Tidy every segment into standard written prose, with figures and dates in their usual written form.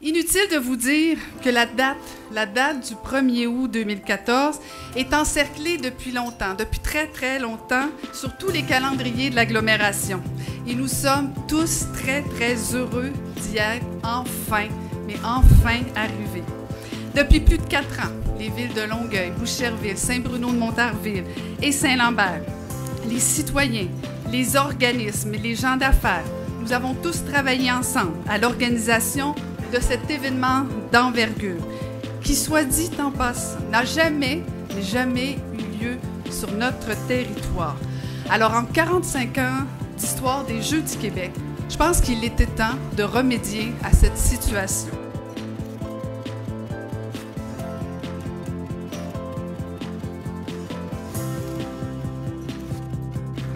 Inutile de vous dire que la date du 1er août 2014 est encerclée depuis longtemps, depuis très très longtemps, sur tous les calendriers de l'agglomération. Et nous sommes tous très très heureux d'y être enfin, mais enfin arrivés. Depuis plus de 4 ans, les villes de Longueuil, Boucherville, Saint-Bruno-de-Montarville et Saint-Lambert, les citoyens, les organismes et les gens d'affaires, nous avons tous travaillé ensemble à l'organisation de cet événement d'envergure qui, soit dit en passant, n'a jamais eu lieu sur notre territoire. Alors, en 45 ans d'histoire des Jeux du Québec, je pense qu'il était temps de remédier à cette situation.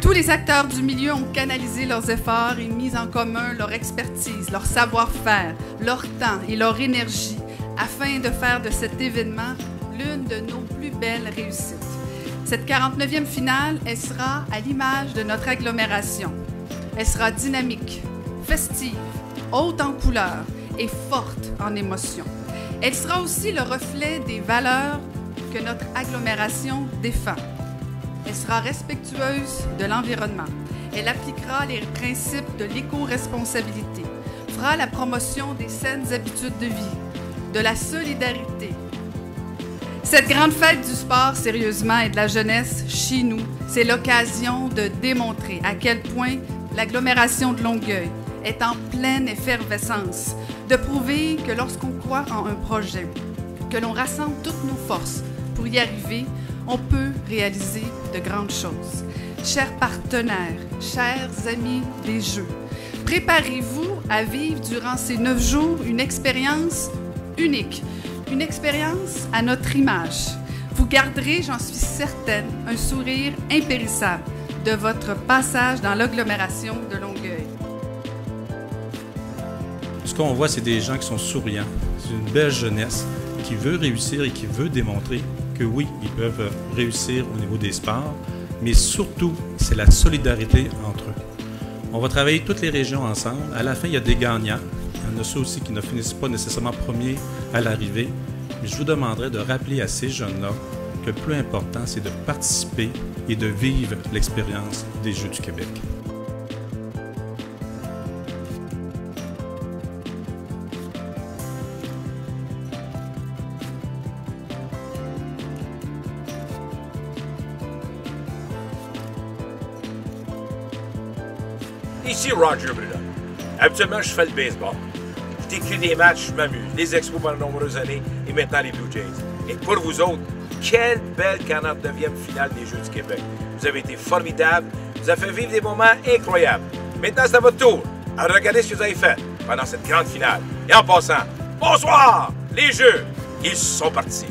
Tous les acteurs du milieu ont canalisé leurs efforts et mis en commun leur expertise, leur savoir-faire, leur temps et leur énergie afin de faire de cet événement l'une de nos plus belles réussites. Cette 49e finale, elle sera à l'image de notre agglomération. Elle sera dynamique, festive, haute en couleurs et forte en émotions. Elle sera aussi le reflet des valeurs que notre agglomération défend. Elle sera respectueuse de l'environnement. Elle appliquera les principes de l'éco-responsabilité, fera la promotion des saines habitudes de vie, de la solidarité. Cette grande fête du sport, sérieusement, et de la jeunesse, chez nous, c'est l'occasion de démontrer à quel point l'agglomération de Longueuil est en pleine effervescence, de prouver que lorsqu'on croit en un projet, que l'on rassemble toutes nos forces pour y arriver, on peut réaliser de grandes choses. Chers partenaires, chers amis des Jeux, préparez-vous à vivre durant ces 9 jours une expérience unique, une expérience à notre image. Vous garderez, j'en suis certaine, un sourire impérissable de votre passage dans l'agglomération de Longueuil. Ce qu'on voit, c'est des gens qui sont souriants. C'est une belle jeunesse qui veut réussir et qui veut démontrer que oui, ils peuvent réussir au niveau des sports, mais surtout, c'est la solidarité entre eux. On va travailler toutes les régions ensemble. À la fin, il y a des gagnants. Il y en a ceux aussi qui ne finissent pas nécessairement premiers à l'arrivée. Mais je vous demanderai de rappeler à ces jeunes-là que le plus important, c'est de participer et de vivre l'expérience des Jeux du Québec. Ici Roger Bruno. Habituellement, je fais le baseball. Je décris des matchs, je m'amuse. Les Expos pendant de nombreuses années et maintenant les Blue Jays. Et pour vous autres, quelle belle 49e finale des Jeux du Québec. Vous avez été formidables, vous avez fait vivre des moments incroyables. Maintenant, c'est à votre tour. Alors regardez ce que vous avez fait pendant cette grande finale. Et en passant, bonsoir! Les Jeux, ils sont partis.